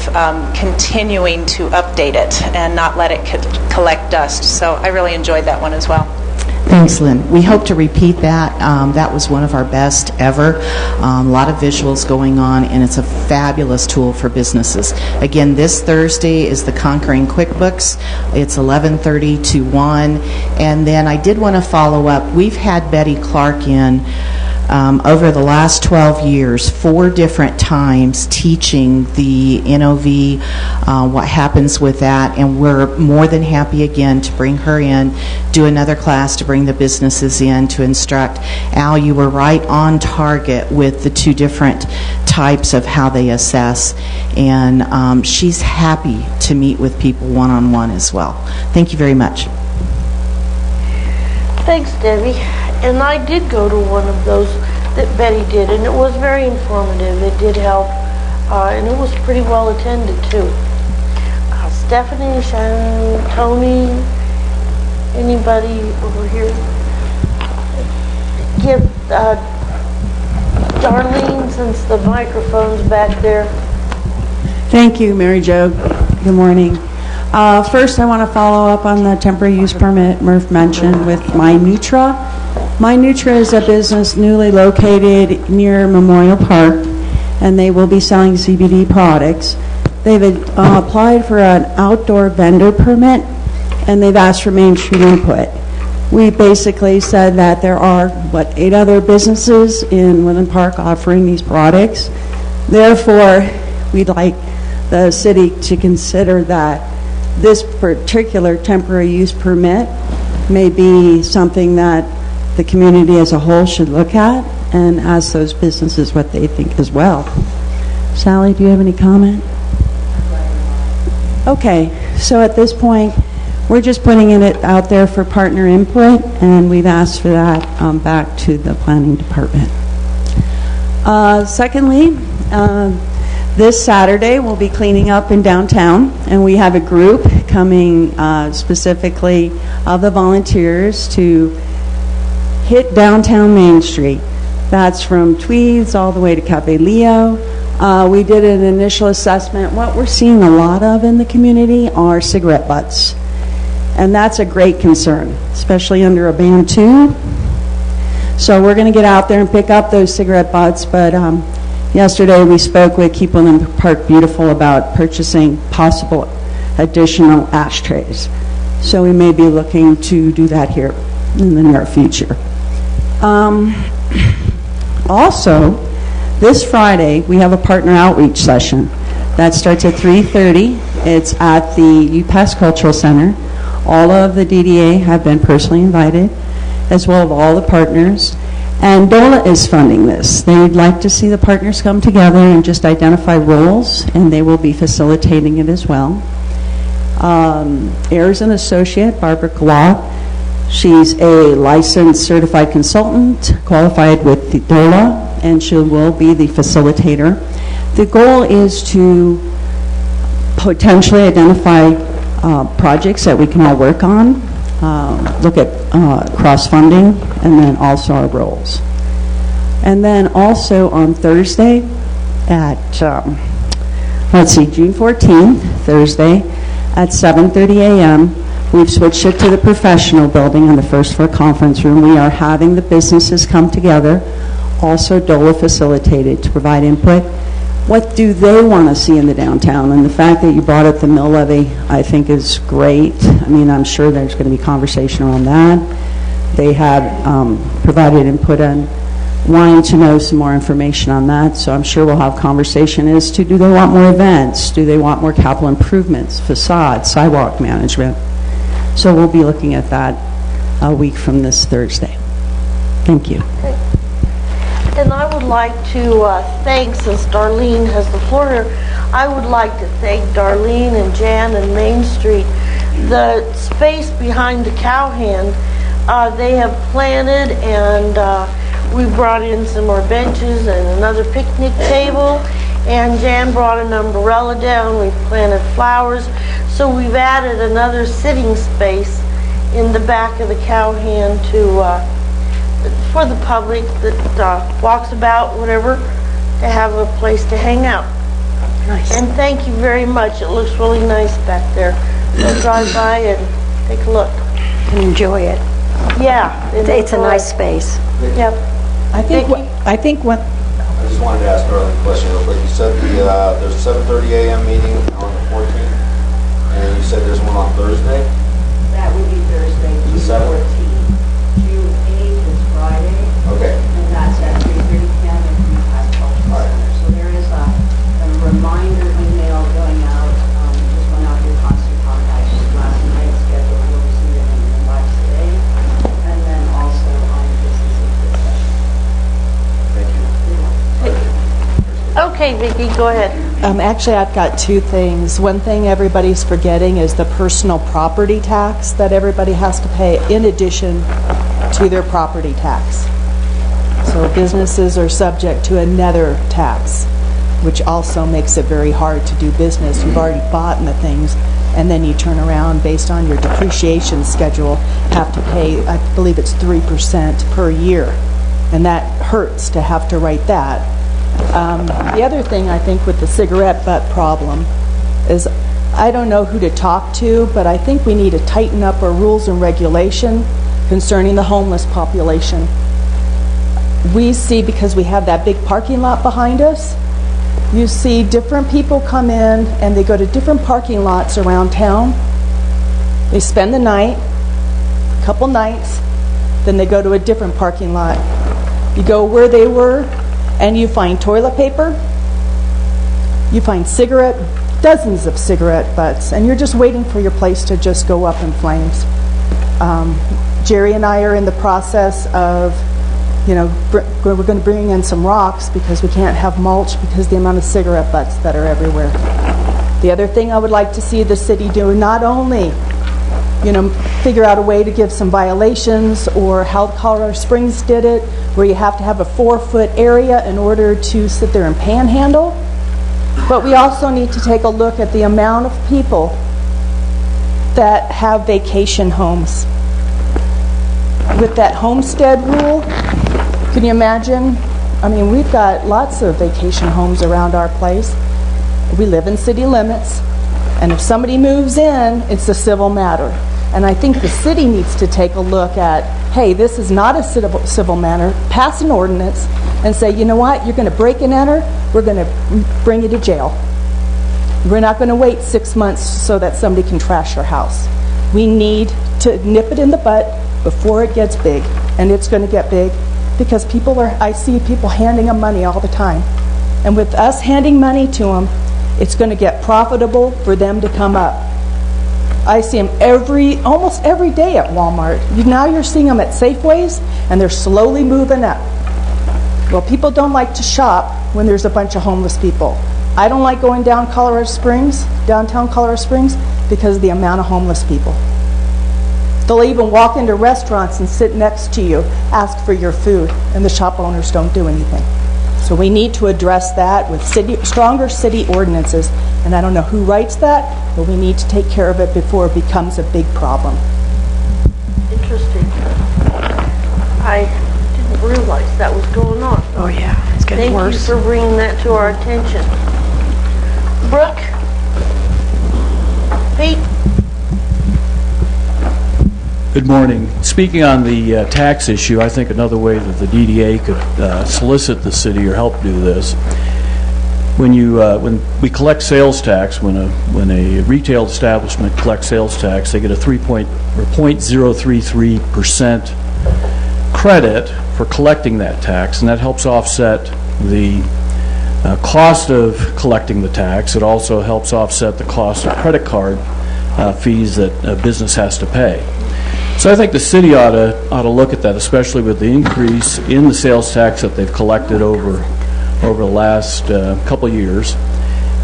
continuing to update it and not let it collect dust. So I really enjoyed that one as well. Thanks, Lynn. We hope to repeat that. That was one of our best ever. A lot of visuals going on, and it's a fabulous tool for businesses. Again, this Thursday is the Conquering QuickBooks. It's 11:30 to 1. And then I did want to follow up. We've had Betty Clark in over the last 12 years, 4 different times teaching the NOV, what happens with that, and we're more than happy again to bring her in, do another class to bring the businesses in to instruct. Al, you were right on target with the 2 different types of how they assess, and she's happy to meet with people one-on-one as well. Thank you very much. Thanks, Debbie. And I did go to one of those that Betty did, and it was very informative. It did help, and it was pretty well attended, too. Stephanie, Shannon, Tony, anybody over here? Give Darlene, since the microphone's back there. Thank you, Mary Jo. Good morning. First, I want to follow up on the temporary use permit Murph mentioned with MyNutra. MyNutra is a business newly located near Memorial Park, and they will be selling CBD products. They've applied for an outdoor vendor permit, and they've asked for Main Street input. We basically said that there are, 8 other businesses in Woodland Park offering these products. Therefore, we'd like the city to consider that this particular temporary use permit may be something that the community as a whole should look at and ask those businesses what they think as well. Sally, do you have any comment? Okay, so at this point, we're just putting it out there for partner input, and we've asked for that back to the planning department. Secondly, this Saturday, we'll be cleaning up in downtown, and we have a group coming specifically of the volunteers to hit downtown Main Street. That's from Tweeds all the way to Cafe Leo. We did an initial assessment. What we're seeing a lot of in the community are cigarette butts, and that's a great concern, especially under a ban too. So we're going to get out there and pick up those cigarette butts, but yesterday we spoke with Keep Woodland Park Beautiful about purchasing possible additional ashtrays. So we may be looking to do that here in the near future. Also, this Friday we have a partner outreach session that starts at 3:30. It's at the UPass Cultural Center. All of the DDA have been personally invited, as well as all the partners. And DOLA is funding this. They'd like to see the partners come together and just identify roles, and they will be facilitating it as well. Ayers and Associate, Barbara Glock. She's a licensed certified consultant, qualified with the DOLA, and she will be the facilitator. The goal is to potentially identify projects that we can all work on, look at cross-funding, and then also our roles. And then also on Thursday at, June 14th, Thursday, at 7:30 a.m., we've switched it to the professional building on the first floor conference room. We are having the businesses come together, also DOLA facilitated, to provide input. What do they want to see in the downtown? And the fact that you brought up the mill levy, I think, is great. I mean, I'm sure there's going to be conversation around that. They have provided input on wanting to know some more information on that, so I'm sure we'll have conversation as to, do they want more events? Do they want more capital improvements, facades, sidewalk management? So we'll be looking at that a week from this Thursday. Thank you. And I would like to thank, since Darlene has the floor here, I would like to thank Darlene and Jan and Main Street. The space behind the cowhand, they have planted, and we brought in some more benches and another picnic table, and Jan brought an umbrella down. We've planted flowers, so we've added another sitting space in the back of the cowhand to for the public that walks about, whatever, to have a place to hang out. Nice. And thank you very much. It looks really nice back there. So drive by and take a look. And enjoy it. Yeah. It's a nice space. Yep. I think what I just wanted to ask Darlene a question real quick. You said there's a 7:30 a.m. meeting on the 14th, and you said there's one on Thursday? That would be Thursday, June 14th. June 8th is Friday. Okay. And that's at 3:30 p.m. at the Past Cultural Center. So there is a reminder email going out. Just went out to constant contact last night, scheduled. You'll receive it in your inbox today. And then also on the business input session. Okay, Vicki, go ahead. Actually, I've got two things. One thing everybody's forgetting is the personal property tax that everybody has to pay in addition to their property tax. So businesses are subject to another tax, which also makes it very hard to do business. You've already bought the things, and then you turn around based on your depreciation schedule, have to pay, I believe it's 3% per year. And that hurts to have to write that. The other thing I think with the cigarette butt problem is I don't know who to talk to, but I think we need to tighten up our rules and regulation concerning the homeless population. We see, because we have that big parking lot behind us, you see different people come in and they go to different parking lots around town. They spend the night, a couple nights, then they go to a different parking lot. You go where they were, and you find toilet paper, you find dozens of cigarette butts, and you're just waiting for your place to just go up in flames. Jerry and I are in the process of, we're going to bring in some rocks because we can't have mulch because of the amount of cigarette butts that are everywhere. The other thing I would like to see the city do, not only figure out a way to give some violations, or how Colorado Springs did it, where you have to have a 4-foot area in order to sit there and panhandle. But we also need to take a look at the amount of people that have vacation homes. With that homestead rule, can you imagine? I mean, we've got lots of vacation homes around our place. We live in city limits, and if somebody moves in, it's a civil matter. And I think the city needs to take a look at, hey, this is not a civil matter, pass an ordinance and say, you know what, you're going to break and enter, we're going to bring you to jail. We're not going to wait 6 months so that somebody can trash our house. We need to nip it in the butt before it gets big. And it's going to get big because I see people handing them money all the time. And with us handing money to them, it's going to get profitable for them to come up. I see them almost every day at Walmart. Now you're seeing them at Safeways, and they're slowly moving up. Well, people don't like to shop when there's a bunch of homeless people. I don't like going downtown Colorado Springs, because of the amount of homeless people. They'll even walk into restaurants and sit next to you, ask for your food, and the shop owners don't do anything. So we need to address that with stronger city ordinances. And I don't know who writes that, but we need to take care of it before it becomes a big problem. Interesting. I didn't realize that was going on. Oh, yeah, it's getting worse. Thank you for bringing that to our attention. Brooke? Pete? Good morning. Speaking on the tax issue, I think another way that the DDA could solicit the city or help do this, when we collect sales tax, when a retail establishment collects sales tax, they get a 0.033% credit for collecting that tax, and that helps offset the cost of collecting the tax. It also helps offset the cost of credit card fees that a business has to pay. So I think the city ought to look at that, especially with the increase in the sales tax that they've collected over the last couple of years,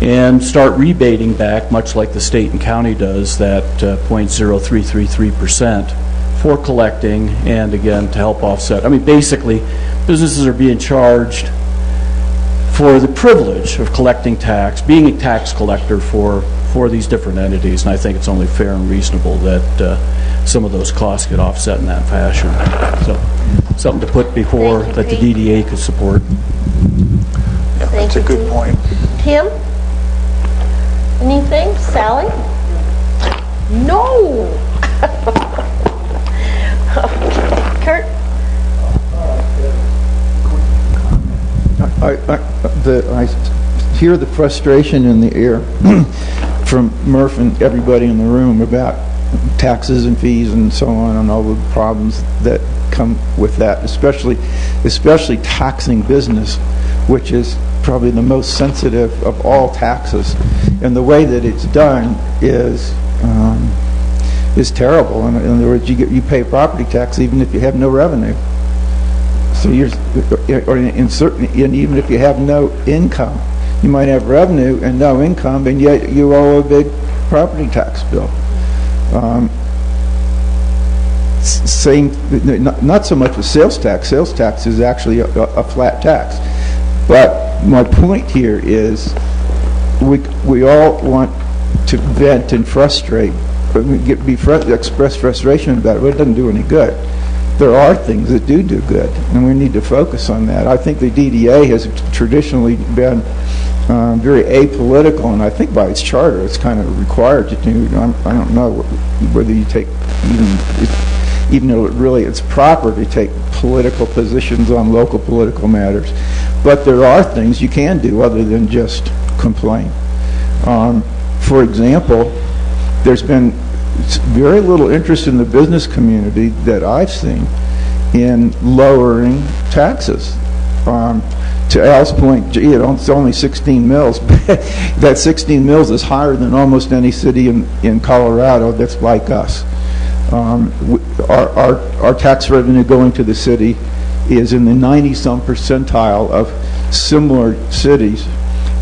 and start rebating back, much like the state and county does, that 0.0333% for collecting, and again to help offset. I mean, basically, businesses are being charged for the privilege of collecting tax, being a tax collector for these different entities, and I think it's only fair and reasonable that some of those costs get offset in that fashion. So, something to put before that the DDA could support. Yeah, that's a good point. Tim? Anything? Sally? No! Kurt? I hear the frustration in the air from Murph and everybody in the room about taxes and fees and so on, and all the problems that come with that, especially taxing business, which is probably the most sensitive of all taxes. And the way that it's done is terrible. In other words, you pay property tax even if you have no revenue. So and even if you have no income, you might have revenue and no income, and yet you owe a big property tax bill. Not so much with sales tax. Sales tax is actually a flat tax. But my point here is we all want to vent and frustrate, express frustration about it, but it doesn't do any good. There are things that do good, and we need to focus on that. I think the DDA has traditionally been very apolitical, and I think by its charter it's kind of required to do. I don't know whether you take even though it's proper to take political positions on local political matters, but there are things you can do other than just complain. For example, there's been very little interest in the business community that I've seen in lowering taxes. To Al's point, gee, it's only 16 mills. That 16 mills is higher than almost any city in Colorado that's like us. Our tax revenue going to the city is in the 90-some percentile of similar cities,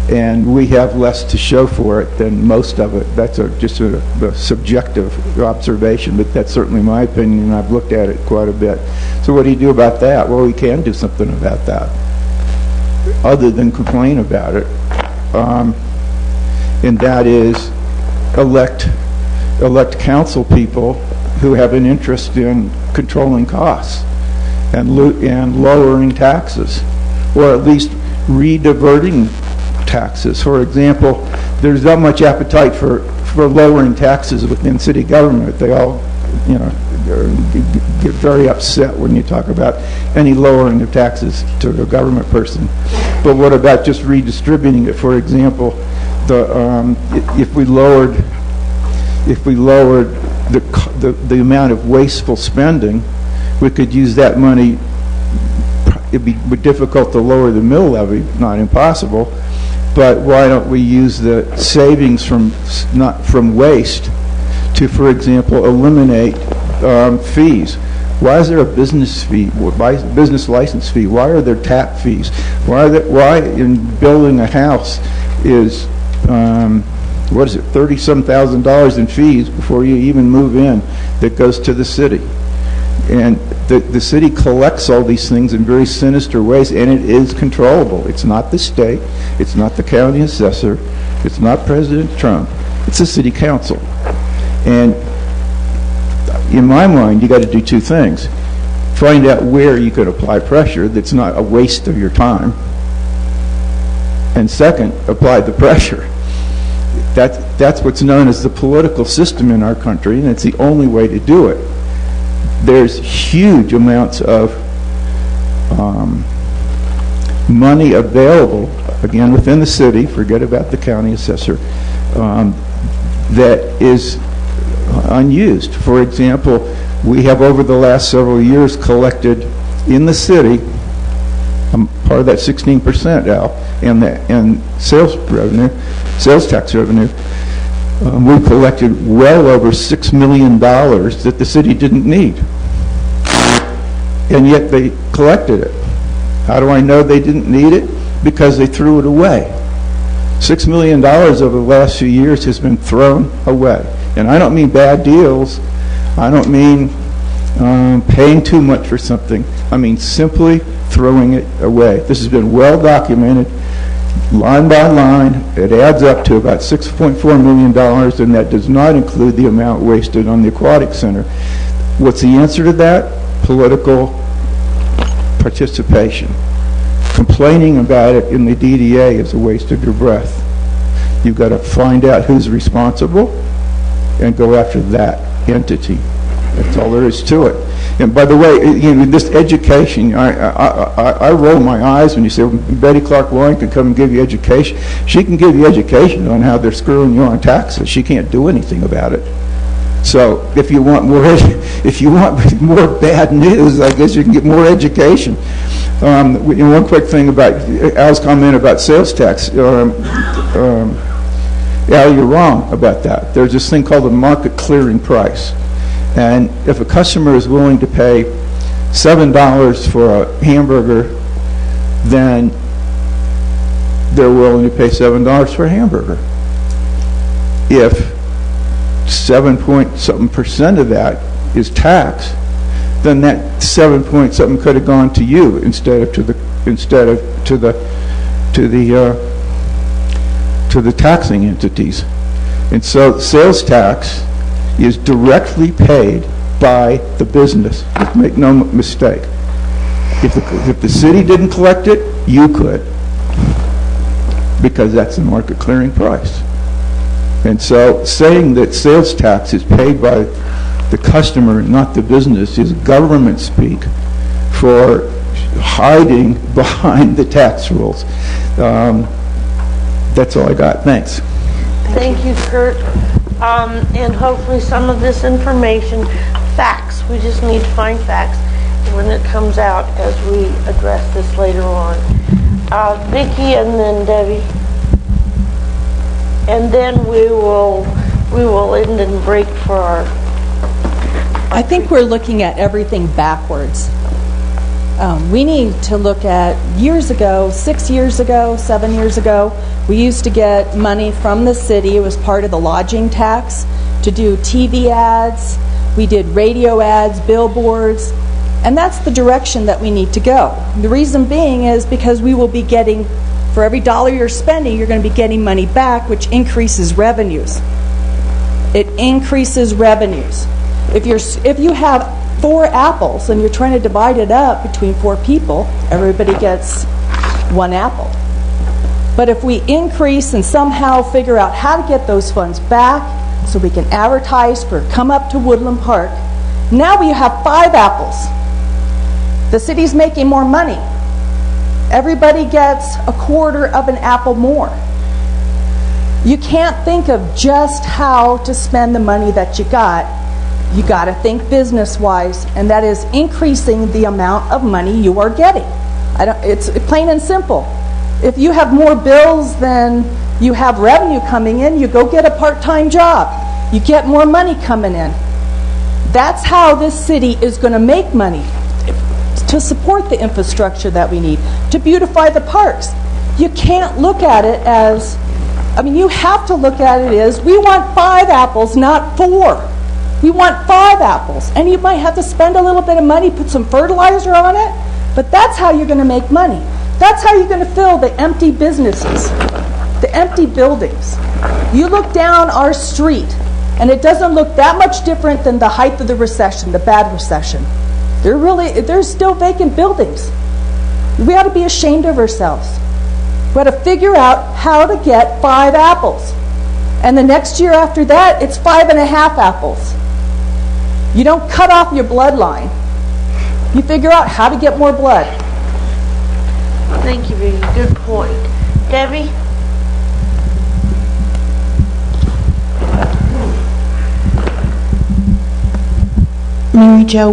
and we have less to show for it than most of it. That's just a subjective observation, but that's certainly my opinion, and I've looked at it quite a bit. So what do you do about that? Well, we can do something about that, other than complain about it, and that is elect council people who have an interest in controlling costs and lowering taxes, or at least rediverting taxes. For example, there's not much appetite for lowering taxes within city government. They all, get very upset when you talk about any lowering of taxes to a government person. But what about just redistributing it? For example, if we lowered the amount of wasteful spending, we could use that money. It'd be difficult to lower the mill levy, not impossible, but why don't we use the savings from waste to, for example, eliminate fees. Why is there a business fee? Why business license fee? Why are there tap fees? Why in building a house is what is it, $30-some thousand in fees before you even move in that goes to the city? And the city collects all these things in very sinister ways, and it is controllable. It's not the state, it's not the county assessor, it's not President Trump, it's the city council. And in my mind, you got to do two things. Find out where you could apply pressure that's not a waste of your time. And second, apply the pressure. That's what's known as the political system in our country, and it's the only way to do it. There's huge amounts of money available, again, within the city, forget about the county assessor, that is unused. For example, we have over the last several years collected in the city, part of that 16%, Al, and sales tax revenue, we collected well over $6 million that the city didn't need. And yet they collected it. How do I know they didn't need it? Because they threw it away. $6 million over the last few years has been thrown away. And I don't mean bad deals. I don't mean paying too much for something. I mean simply throwing it away. This has been well documented, line by line. It adds up to about $6.4 million, and that does not include the amount wasted on the aquatic center. What's the answer to that? Political participation. Complaining about it in the DDA is a waste of your breath. You've got to find out who's responsible and go after that entity. That's all there is to it. And by the way, this education, I roll my eyes when you say Betty Clark Loring can come and give you education. She can give you education on how they're screwing you on taxes. She can't do anything about it. So if you want more bad news, I guess you can get more education. One quick thing about Al's comment about sales tax. Al, you're wrong about that. There's this thing called the market clearing price. And if a customer is willing to pay $7 for a hamburger, then they're willing to pay $7 for a hamburger. If 7-point-something% of that is tax, then that 7-point-something could have gone to you instead of to the taxing entities. And so sales tax is directly paid by the business. Make no mistake. If the city didn't collect it, you could, because that's the market clearing price. And so saying that sales tax is paid by the customer, not the business, is government speak for hiding behind the tax rules. That's all I got. Thanks. Thank you, Kurt. And hopefully some of this information, facts, we just need to find facts when it comes out as we address this later on. Vicki and then Debbie. And then we will end and break for our... I think we're looking at everything backwards. We need to look at years ago, 6 years ago, 7 years ago, we used to get money from the city. It was part of the lodging tax to do TV ads. We did radio ads, billboards, and that's the direction that we need to go. The reason being is because we will be getting, for every dollar you're spending, you're going to be getting money back, which increases revenues. It increases revenues. If you have 4 apples and you're trying to divide it up between 4 people, everybody gets 1 apple. But if we increase and somehow figure out how to get those funds back so we can advertise for come up to Woodland Park, now we have 5 apples. The city's making more money. Everybody gets a quarter of an apple more. You can't think of just how to spend the money that you got. You got to think business-wise, and that is increasing the amount of money you are getting. It's plain and simple. If you have more bills than you have revenue coming in, you go get a part-time job. you get more money coming in. That's how this city is going to make money, to support the infrastructure that we need, to beautify the parks. You can't look at it as, you have to look at it as, we want 5 apples, not 4. We want 5 apples. And you might have to spend a little bit of money, put some fertilizer on it, but that's how you're going to make money. That's how you're going to fill the empty businesses, the empty buildings. You look down our street, and it doesn't look that much different than the height of the recession, the bad recession. There's still vacant buildings. We ought to be ashamed of ourselves. We ought to figure out how to get 5 apples. And the next year after that, it's 5.5 apples. You don't cut off your bloodline. You figure out how to get more blood. Thank you, Vicky. Good point. Debbie? Mary Jo,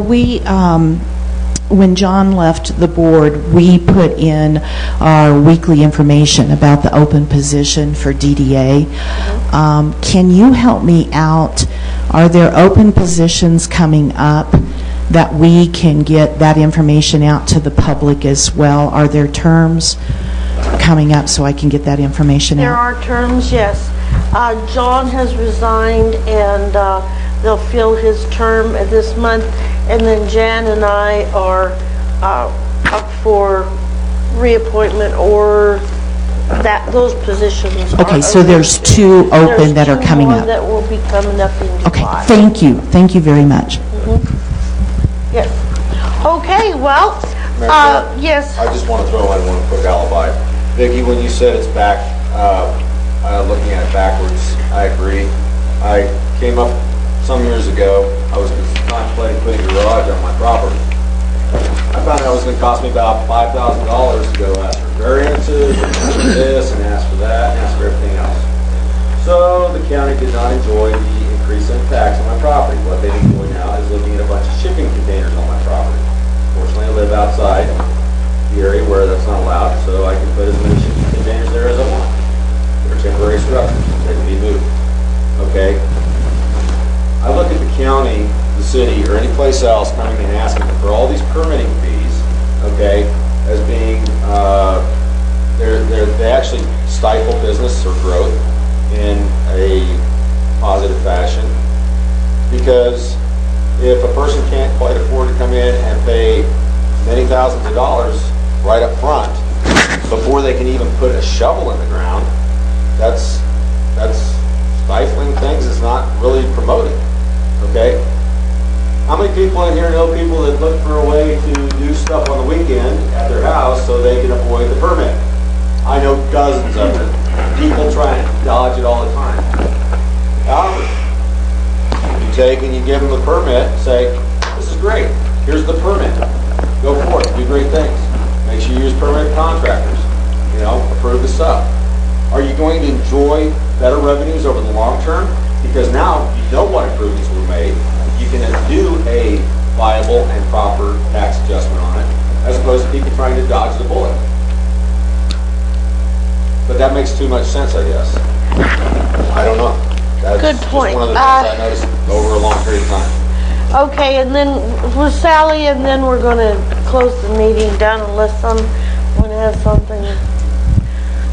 when John left the board, we put in our weekly information about the open position for DDA. Can you help me out? Are there open positions coming up that we can get that information out to the public as well? Are there terms coming up so I can get that information out? There are terms, yes. John has resigned, and they'll fill his term this month, and then Jan and I are up for reappointment, or those positions. Okay, so there's 2 open that are coming up. That will be coming up in July. Okay, thank you very much. Yes. Okay, well, yes. I just want to throw in one quick alibi. Vicki, when you said it's back, looking at it backwards, I agree. I came up some years ago, I was contemplating putting a garage on my property. I found out it was going to cost me about $5,000 to go ask for variances, and ask for this, and ask for that, and ask for everything else. So the county did not enjoy the increase in tax on my property. What they enjoy now is looking at a bunch of shipping containers on my property. Fortunately, I live outside the area where that's not allowed, so I can put as many shipping containers there as I want. They're temporary structures. They can be moved. Okay? I look at the county, the city, or any place else coming and asking for all these permitting fees, okay, as being, they actually stifle business or growth in a positive fashion. Because if a person can't quite afford to come in and pay many thousands of dollars right up front before they can even put a shovel in the ground, that's stifling things. Is not really promoted. Okay? How many people in here know people that look for a way to do stuff on the weekend at their house so they can avoid the permit? I know dozens of them. People try and dodge it all the time. However, you take and you give them the permit, say, this is great, here's the permit. Go for it, do great things. Make sure you use permanent contractors. Approve the stuff. Are you going to enjoy better revenues over the long term? Because now you know what improvements were made. You can do a viable and proper tax adjustment on it, as opposed to people trying to dodge the bullet. But that makes too much sense, I guess. I don't know. That's Good point. Just one of the things I noticed over a long period of time. Okay, and then with Sally, and then we're going to close the meeting down unless someone has something.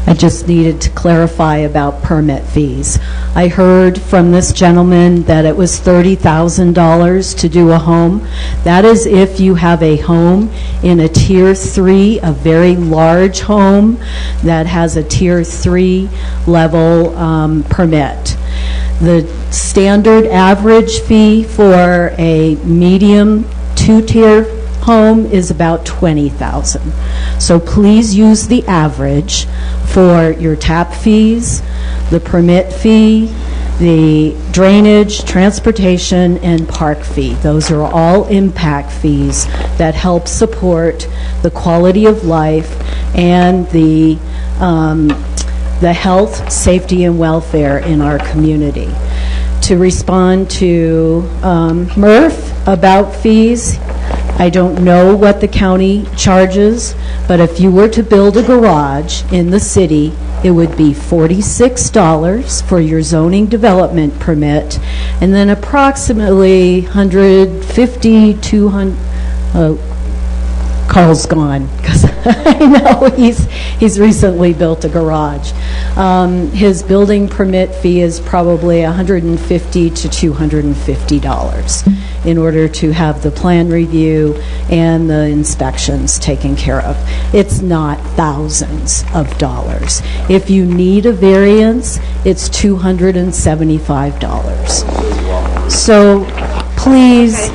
I just needed to clarify about permit fees. I heard from this gentleman that it was $30,000 to do a home. That is if you have a home in a Tier 3, a very large home that has a Tier 3 level permit. The standard average fee for a medium 2-tier home is about $20,000. So please use the average for your tap fees, the permit fee, the drainage, transportation, and park fee. Those are all impact fees that help support the quality of life and the health, safety, and welfare in our community. To respond to Murph about fees, I don't know what the county charges, but if you were to build a garage in the city it would be $46 for your zoning development permit, and then approximately $150, $200, Carl's gone, because I know he's recently built a garage. His building permit fee is probably $150 to $250 in order to have the plan review and the inspections taken care of. It's not thousands of dollars. If you need a variance, it's $275. So please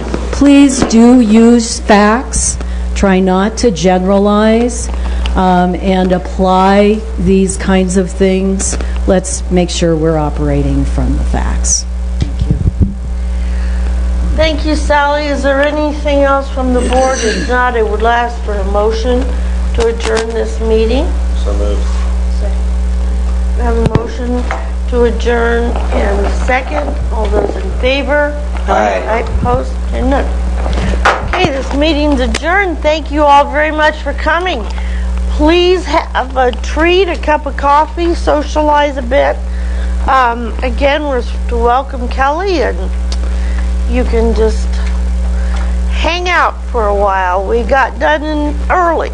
do use facts. Try not to generalize and apply these kinds of things. Let's make sure we're operating from the facts. Thank you. Thank you, Sally. Is there anything else from the board? If not, I would ask for a motion to adjourn this meeting. So moved. We have a motion to adjourn and a second. All those in favor? Aye. Opposed? And none. Okay, this meeting's adjourned. Thank you all very much for coming. Please have a treat, a cup of coffee, socialize a bit. Again, we're to welcome Kelly, and you can just hang out for a while. We got done early.